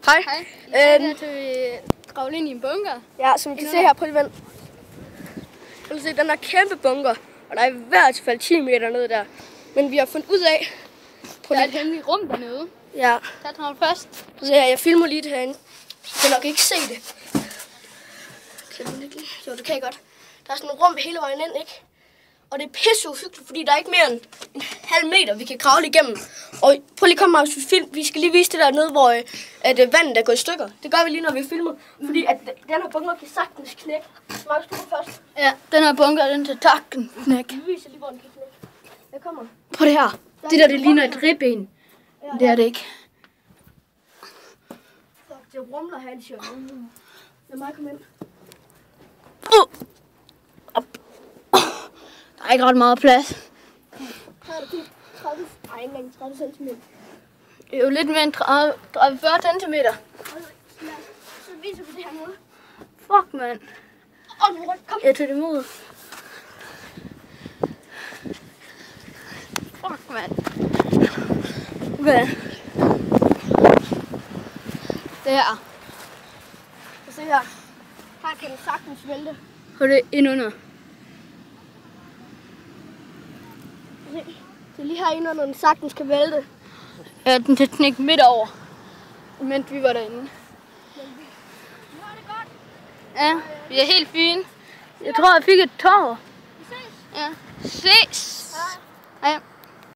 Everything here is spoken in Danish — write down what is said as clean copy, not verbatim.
Hej. Her til vi kravle ind i en bunker. Ja, som I kan se her, prøv lige vent. Du kan se, den er kæmpe bunker, og der er i hvert fald 10 meter nede der. Men vi har fundet ud af... Der er et hemmeligt rum dernede. Ja. Tag den først. Du ser her, jeg filmer lige det herinde. Du kan nok ikke se det. Kan du ikke lige? Jo, det kan jeg godt. Der er sådan et rum hele vejen ind, ikke? Og det er pisse uhyggeligt, fordi der er ikke mere end en halv meter, vi kan kravle igennem. Og prøv lige at komme med, film. Vi skal lige vise det der nede, hvor at vandet er gået i stykker. Det gør vi lige, når vi filmer. Fordi at den her bunker kan sagtens knække. Markus, du først. Ja, den her bunker, den til takken knæk. Vi viser lige, hvor den kan knække. Jeg kommer. Prøv det her. Det der, det ligner et ribben. Ja, det er det ikke. Fuck, det rumler her, siger. Lad mig komme ind. Der er ikke ret meget plads. Her er det 30, nej, ikke engang 30 cm. Det er jo lidt mere end 30-40 cm. Så viser vi det her nu. Fuck, mand. Kom. Jeg tog det imod. Fuck, mand. Okay. Det her. Se her. Her kan den sagtens vælte. Hold det ind under. Det er lige herinde, når den sagtens kan vælte. Ja, den til knække midt over. Mens vi var derinde. Nu er det godt. Ja, vi er helt fine. Jeg tror, jeg fik et tår. Vi ses. Ja. Ses. Hej. Ja.